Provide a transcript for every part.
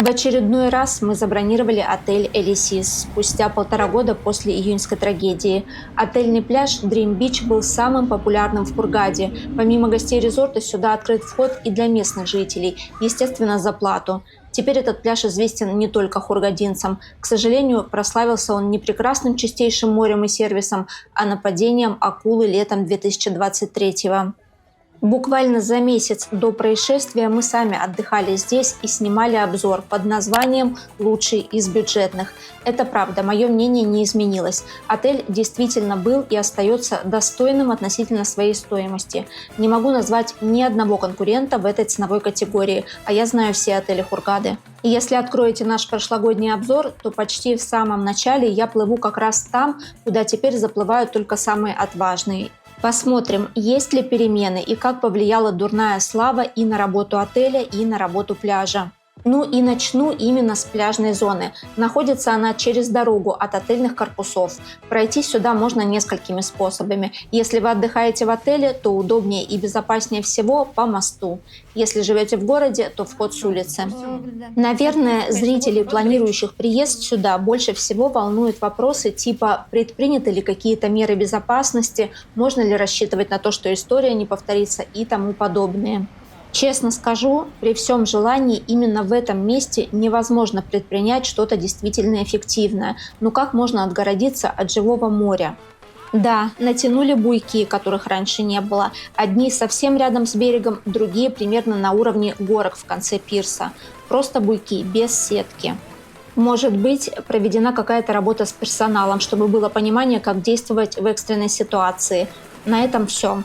В очередной раз мы забронировали отель «Элисис» спустя 1,5 года после июньской трагедии. Отельный пляж Dream Beach был самым популярным в Хургаде. Помимо гостей резорта сюда открыт вход и для местных жителей, естественно, за плату. Теперь этот пляж известен не только хургадинцам. К сожалению, прославился он не прекрасным чистейшим морем и сервисом, а нападением акулы летом 2023-го. Буквально за месяц до происшествия мы сами отдыхали здесь и снимали обзор под названием «Лучший из бюджетных». Это правда, мое мнение не изменилось. Отель действительно был и остается достойным относительно своей стоимости. Не могу назвать ни одного конкурента в этой ценовой категории, а я знаю все отели Хургады. И если откроете наш прошлогодний обзор, то почти в самом начале я плыву как раз там, куда теперь заплывают только самые отважные. Посмотрим, есть ли перемены и как повлияла дурная слава и на работу отеля, и на работу пляжа. Ну и начну именно с пляжной зоны. Находится она через дорогу от отельных корпусов. Пройти сюда можно несколькими способами. Если вы отдыхаете в отеле, то удобнее и безопаснее всего по мосту. Если живете в городе, то вход с улицы. Наверное, зрителей, планирующих приезд сюда, больше всего волнуют вопросы типа предприняты ли какие-то меры безопасности, можно ли рассчитывать на то, что история не повторится и тому подобное. Честно скажу, при всем желании именно в этом месте невозможно предпринять что-то действительно эффективное. Но как можно отгородиться от живого моря? Да, натянули буйки, которых раньше не было. Одни совсем рядом с берегом, другие примерно на уровне горок в конце пирса. Просто буйки, без сетки. Может быть, проведена какая-то работа с персоналом, чтобы было понимание, как действовать в экстренной ситуации. На этом все.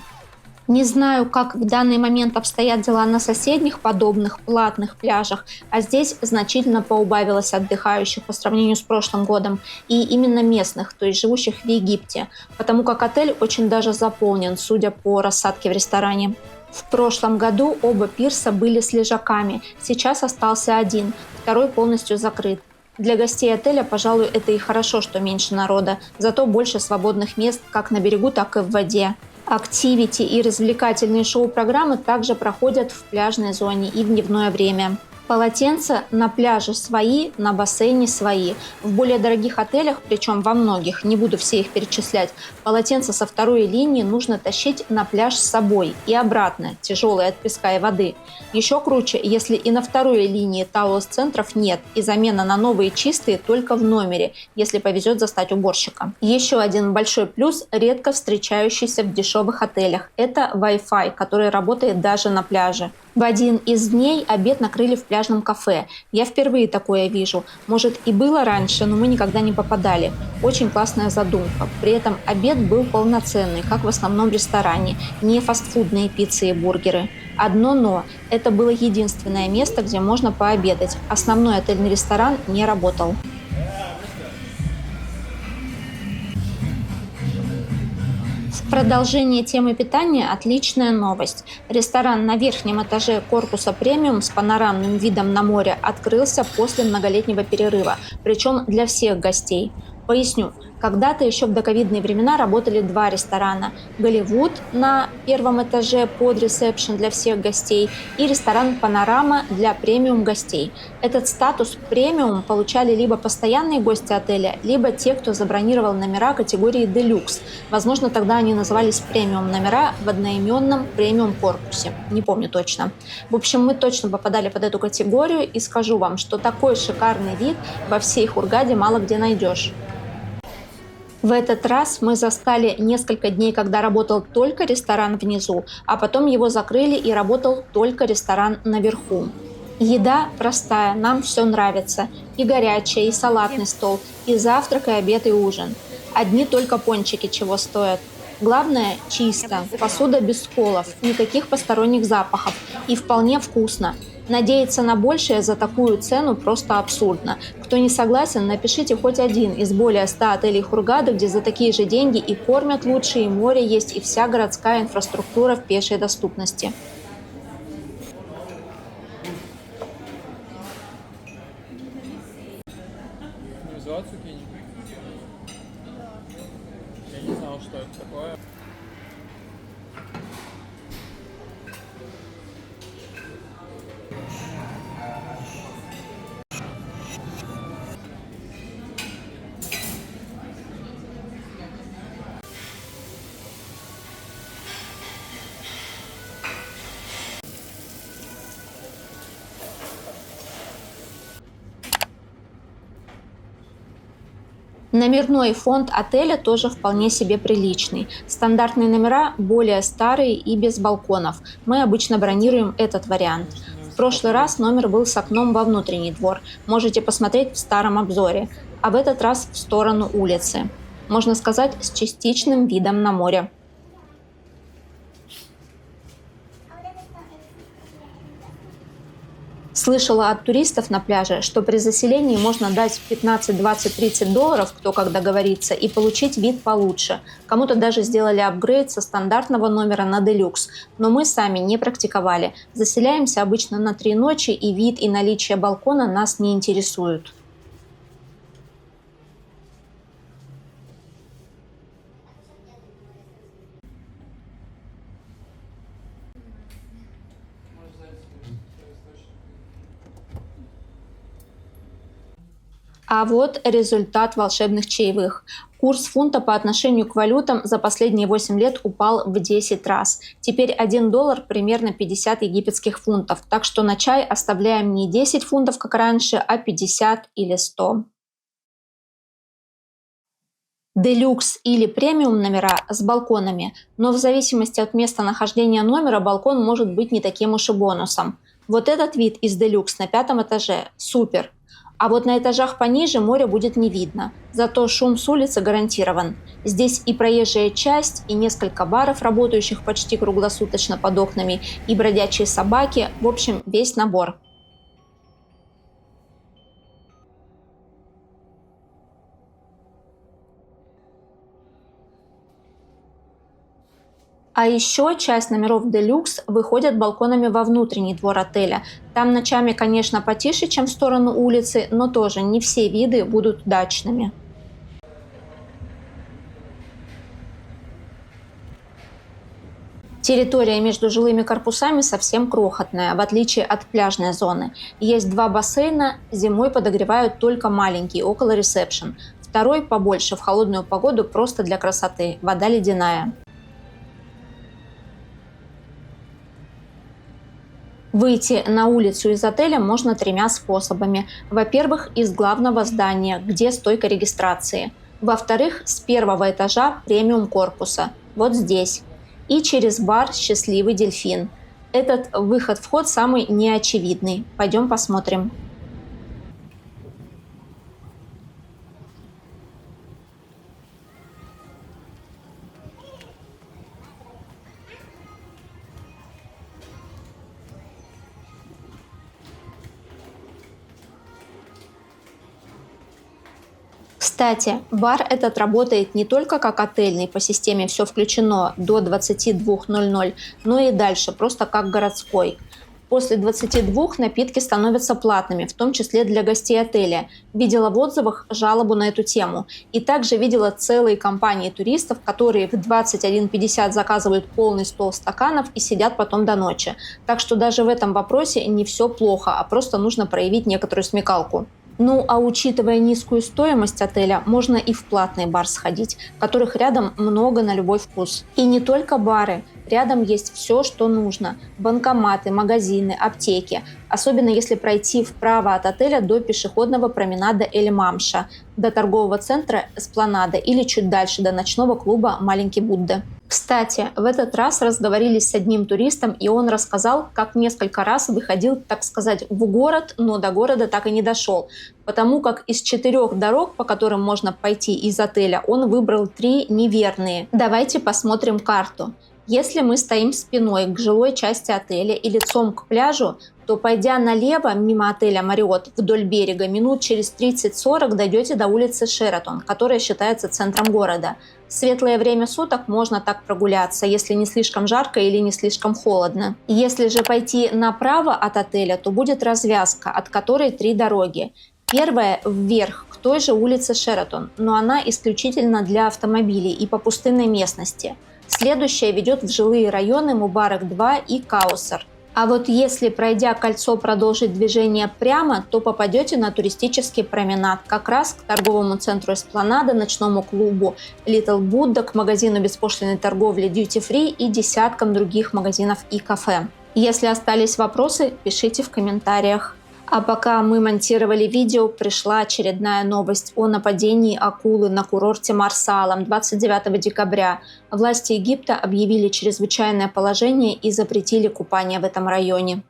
Не знаю, как в данный момент обстоят дела на соседних подобных платных пляжах, а здесь значительно поубавилось отдыхающих по сравнению с прошлым годом, и именно местных, то есть живущих в Египте, потому как отель очень даже заполнен, судя по рассадке в ресторане. В прошлом году оба пирса были с лежаками, сейчас остался один, второй полностью закрыт. Для гостей отеля, пожалуй, это и хорошо, что меньше народа, зато больше свободных мест как на берегу, так и в воде. Активити и развлекательные шоу-программы также проходят в пляжной зоне и в дневное время. Полотенца на пляже свои, на бассейне свои. В более дорогих отелях, причем во многих, не буду все их перечислять, полотенца со второй линии нужно тащить на пляж с собой и обратно, тяжелые от песка и воды. Еще круче, если и на второй линии таулс-центров нет, и замена на новые чистые только в номере, если повезет застать уборщика. Еще один большой плюс, редко встречающийся в дешевых отелях, это Wi-Fi, который работает даже на пляже. В один из дней обед накрыли в пляжном кафе. Я впервые такое вижу. Может, и было раньше, но мы никогда не попадали. Очень классная задумка. При этом обед был полноценный, как в основном ресторане. Не фастфудные пиццы и бургеры. Одно но. Это было единственное место, где можно пообедать. Основной отельный ресторан не работал. В продолжение темы питания отличная новость. Ресторан на верхнем этаже корпуса премиум с панорамным видом на море открылся после многолетнего перерыва, причем для всех гостей. Поясню. Когда-то еще в доковидные времена работали два ресторана. Голливуд на первом этаже под ресепшн для всех гостей и ресторан Панорама для премиум гостей. Этот статус премиум получали либо постоянные гости отеля, либо те, кто забронировал номера категории Делюкс. Возможно, тогда они назывались премиум номера в одноименном премиум корпусе. Не помню точно. В общем, мы точно попадали под эту категорию и скажу вам, что такой шикарный вид во всей Хургаде мало где найдешь. В этот раз мы застали несколько дней, когда работал только ресторан внизу, а потом его закрыли и работал только ресторан наверху. Еда простая, нам все нравится. И горячая, и салатный стол, и завтрак, и обед, и ужин. Одни только пончики чего стоят. Главное – чисто, посуда без сколов, никаких посторонних запахов и вполне вкусно. Надеяться на большее за такую цену просто абсурдно. Кто не согласен, напишите хоть один из более 100 отелей Хургады, где за такие же деньги и кормят лучше, и море есть, и вся городская инфраструктура в пешей доступности. Я не знал, что это такое. Номерной фонд отеля тоже вполне себе приличный. Стандартные номера более старые и без балконов. Мы обычно бронируем этот вариант. В прошлый раз номер был с окном во внутренний двор. Можете посмотреть в старом обзоре. А в этот раз в сторону улицы. Можно сказать, с частичным видом на море. Слышала от туристов на пляже, что при заселении можно дать 15, 20, 30 долларов, кто как договорится, и получить вид получше. Кому-то даже сделали апгрейд со стандартного номера на делюкс, но мы сами не практиковали. Заселяемся обычно на 3 ночи, и вид и наличие балкона нас не интересуют. А вот результат волшебных чаевых. Курс фунта по отношению к валютам за последние 8 лет упал в 10 раз. Теперь 1 доллар примерно 50 египетских фунтов. Так что на чай оставляем не 10 фунтов, как раньше, а 50 или 100. Делюкс или премиум номера с балконами, но в зависимости от места нахождения номера балкон может быть не таким уж и бонусом. Вот этот вид из делюкс на 5 этаже – супер. А вот на этажах пониже море будет не видно, зато шум с улицы гарантирован. Здесь и проезжая часть, и несколько баров, работающих почти круглосуточно под окнами, и бродячие собаки, в общем, весь набор. А еще часть номеров делюкс выходят балконами во внутренний двор отеля. Там ночами, конечно, потише, чем в сторону улицы, но тоже не все виды будут дачными. Территория между жилыми корпусами совсем крохотная, в отличие от пляжной зоны. Есть 2 бассейна, зимой подогревают только маленький, около ресепшн. Второй побольше, в холодную погоду, просто для красоты, вода ледяная. Выйти на улицу из отеля можно 3 способами. Во-первых, из главного здания, где стойка регистрации. Во-вторых, с 1-го этажа премиум корпуса, вот здесь. И через бар «Счастливый дельфин». Этот выход-вход самый неочевидный. Пойдем посмотрим. Кстати, бар этот работает не только как отельный, по системе «все включено» до 22:00, но и дальше, просто как городской. После 22 напитки становятся платными, в том числе для гостей отеля. Видела в отзывах жалобу на эту тему. И также видела целые компании туристов, которые в 21:50 заказывают полный стол стаканов и сидят потом до ночи. Так что даже в этом вопросе не все плохо, а просто нужно проявить некоторую смекалку. Ну а учитывая низкую стоимость отеля, можно и в платный бар сходить, которых рядом много на любой вкус. И не только бары. Рядом есть все, что нужно. Банкоматы, магазины, аптеки. Особенно если пройти вправо от отеля до пешеходного променада Эль-Мамша, до торгового центра Эспланада или чуть дальше до ночного клуба Маленький Будда. Кстати, в этот раз разговорились с одним туристом, и он рассказал, как несколько раз выходил, так сказать, в город, но до города так и не дошел, потому как из 4 дорог, по которым можно пойти из отеля, он выбрал 3 неверные. Давайте посмотрим карту. Если мы стоим спиной к жилой части отеля и лицом к пляжу, то, пойдя налево мимо отеля Marriott вдоль берега, минут через 30-40 дойдете до улицы Шератон, которая считается центром города. В светлое время суток можно так прогуляться, если не слишком жарко или не слишком холодно. Если же пойти направо от отеля, то будет развязка, от которой 3 дороги. Первая вверх, к той же улице Шератон, но она исключительно для автомобилей и по пустынной местности. Следующая ведет в жилые районы Мубарак-2 и Каусар. А вот если, пройдя кольцо, продолжить движение прямо, то попадете на туристический променад, как раз к торговому центру Эспланада, ночному клубу Little Buddha, к магазину беспошлиной торговли Duty Free и десяткам других магазинов и кафе. Если остались вопросы, пишите в комментариях. А пока мы монтировали видео, пришла очередная новость о нападении акулы на курорте Марса-Алам 29 декабря. Власти Египта объявили чрезвычайное положение и запретили купание в этом районе.